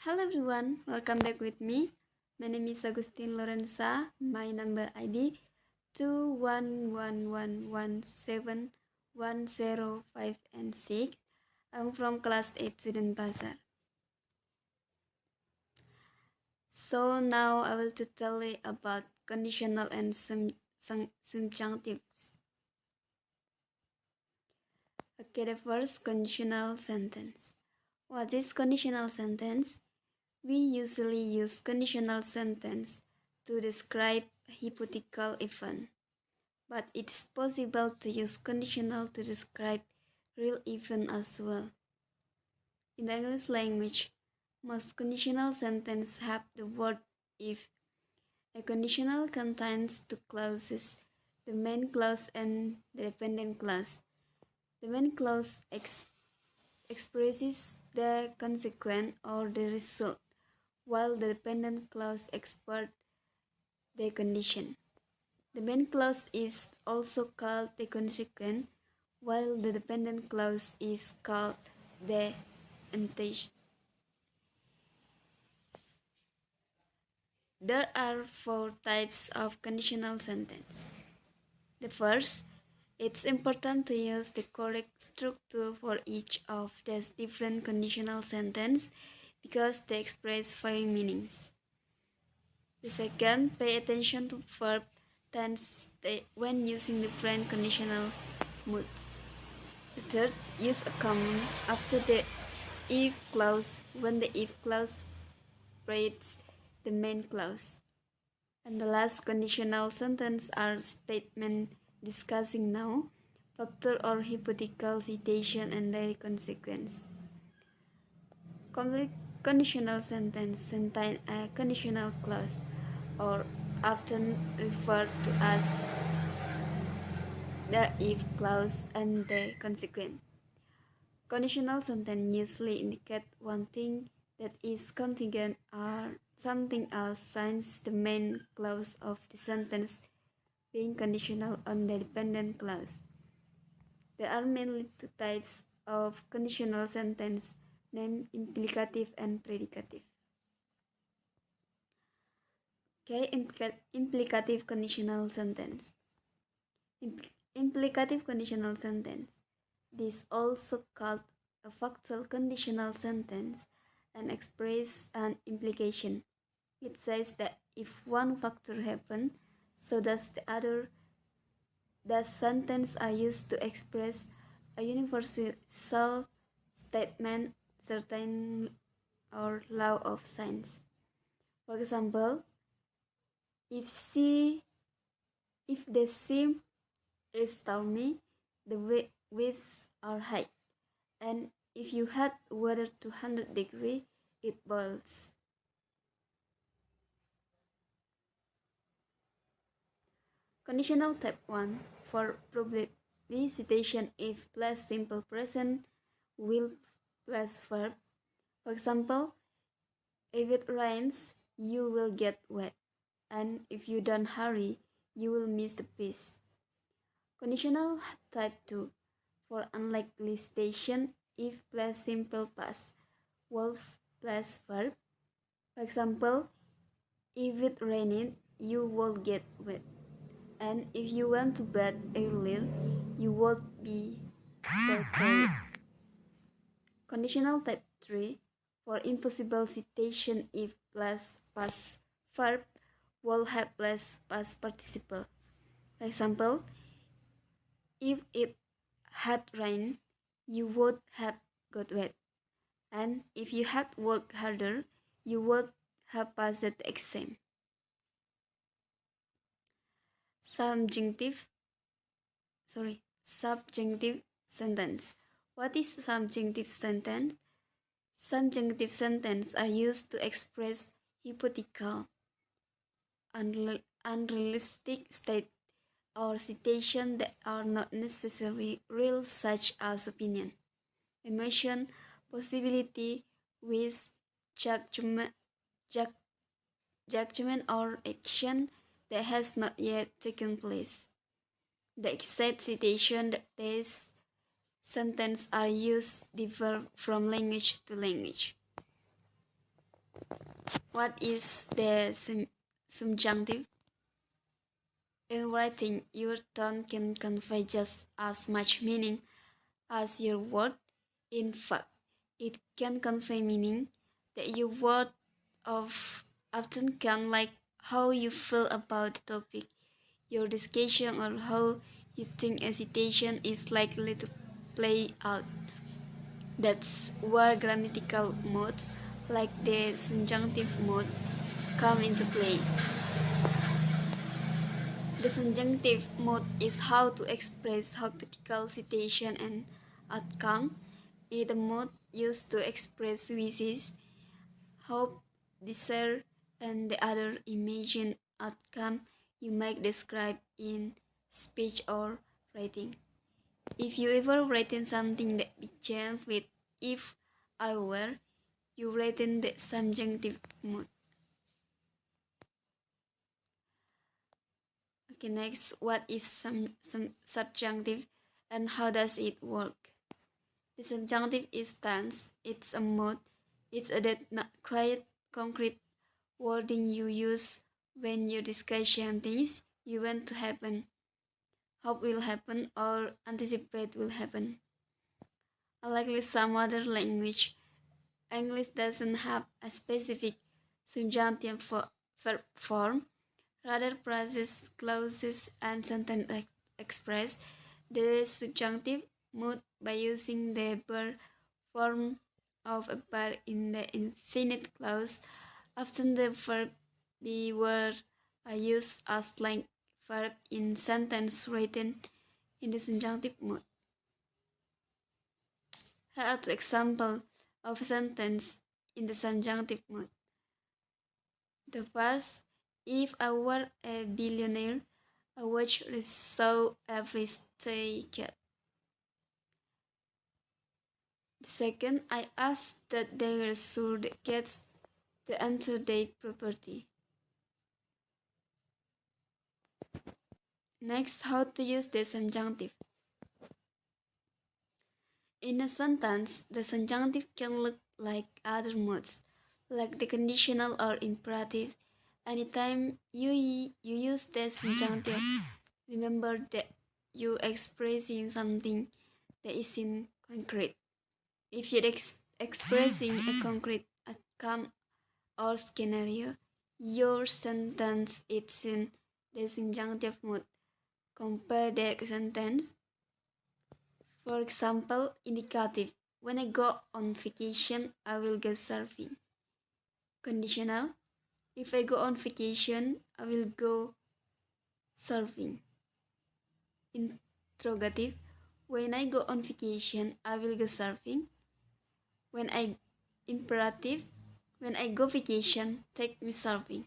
Hello everyone, welcome back with me. My name is Agustina Lorensa. My number ID 211117105 and 6. I'm from class A2 Denpasar. So now I will to tell you about conditional and subjunctives. Okay, the first conditional sentence. What is conditional sentence? We usually use conditional sentence to describe a hypothetical event, but it's possible to use conditional to describe real event as well. In the English language, most conditional sentences have the word if. A conditional contains two clauses, the main clause and the dependent clause. The main clause expresses the consequence or the result, while the dependent clause expresses the condition. The main clause is also called the consequence, while the dependent clause is called the antecedent. There are four types of conditional sentence. The first, it's important to use the correct structure for each of these different conditional sentence because they express varying meanings. The second, pay attention to verb tense when using different conditional moods. The third, use a comma after the if clause when the if clause precedes the main clause. And the last conditional sentence are statement discussing now, factor or hypothetical citation and their consequence. Complete conditional sentence contain a conditional clause or often referred to as the if clause and the consequence. Conditional sentence usually indicate one thing that is contingent or something else since the main clause of the sentence being conditional on the dependent clause. There are mainly two types of conditional sentence named implicative and predicative. Okay, implicative conditional sentence. Implicative conditional sentence. This also called a factual conditional sentence and express an implication. It says that if one factor happens, so does the other. The sentence are used to express a universal statement, certain or law of science. For example, if the sea is stormy, the waves are high, and if you had weather 200 degrees, it boils. Conditional type 1 for probability citation if plus simple present will plus verb. For example, if it rains, you will get wet, and if you don't hurry, you will miss the bus. Conditional type 2 for unlikely citation if plus simple past, wolf plus verb. For example, if it rained, you will get wet, and if you went to bed earlier, you would be so tired. Conditional type 3 for impossible citation if plus past verb will have plus past participle. For example, if it had rained, you would have got wet, and if you had worked harder, you would have passed the exam. Subjunctive sentence. What is subjunctive sentence? Subjunctive sentences are used to express hypothetical, unrealistic state or situation that are not necessarily real, such as opinion, emotion, possibility, wish, judgment, judgment or action that has not yet taken place. The exact citation that these sentences are used differ from language to language. What is the subjunctive? In writing, your tone can convey just as much meaning as your word. In fact, it can convey meaning that your word of often can, like how you feel about the topic, your discussion, or how you think a situation is likely to play out. That's where grammatical modes like the subjunctive mode come into play. The subjunctive mode is how to express hypothetical situation and outcome. It is the mode used to express wishes, hope, desire, and the other imagined outcome you might describe in speech or writing. If you ever written something that begins with "if I were," you written the subjunctive mode. Okay, next, what is some subjunctive and how does it work? The subjunctive is tense, it's a mode, it's a that not quite concrete wording you use when you discuss things you want to happen, hope will happen, or anticipate will happen. Unlike some other language, English doesn't have a specific subjunctive verb form. Rather, phrases, clauses, and sentences express the subjunctive mood by using the verb form of a verb in the infinite clause. Often the verb be word are used as like verb in sentence written in the subjunctive mood. Here are two examples of a sentence in the subjunctive mood. The first, if I were a billionaire, I would resell every stray cat. The second, I asked that they restore the cats to enter their property. Next, how to use the subjunctive. In a sentence, the subjunctive can look like other moods, like the conditional or imperative. Anytime you use the subjunctive, remember that you're expressing something that isn't concrete. If you're expressing a concrete outcome or scenario, your sentence is in the subjunctive mood. Compare the sentence. For example, indicative. When I go on vacation, I will go surfing. Conditional. If I go on vacation, I will go surfing. Interrogative. When I go on vacation, I will go surfing. When I imperative. When I go vacation, take me surfing.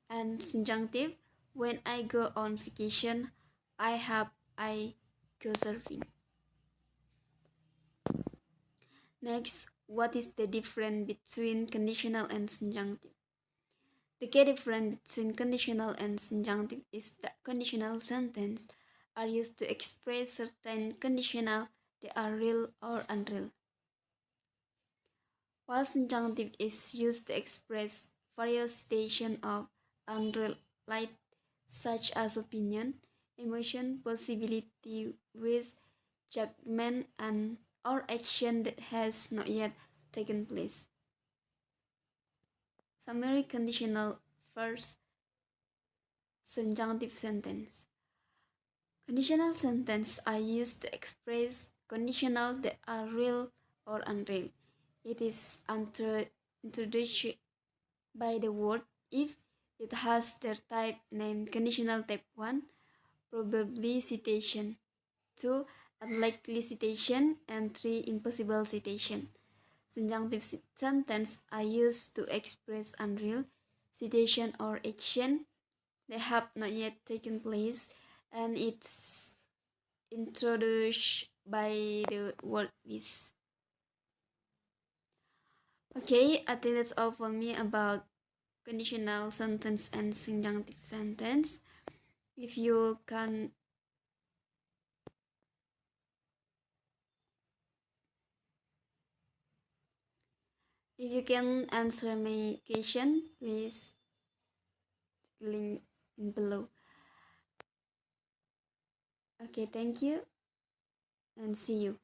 And subjunctive. When I go on vacation, I go surfing. Next, what is the difference between conditional and subjunctive? The key difference between conditional and subjunctive is that conditional sentences are used to express certain conditional that are real or unreal, while subjunctive is used to express various situations of unreal light, such as opinion, emotion, possibility, wish, judgment, and or action that has not yet taken place. Summary conditional first subjunctive sentence. Conditional sentences are used to express conditional that are real or unreal. It is introduced by the word if. It has their type named conditional type 1, probably citation, 2, unlikely citation, and 3, impossible citation. Subjunctive sentences are used to express unreal situation or action that have not yet taken place, and it's introduced by the word "is." Okay, I think that's all for me about conditional sentence and subjunctive sentence. If you can If you can answer my question, please link in below. Okay, thank you and see you.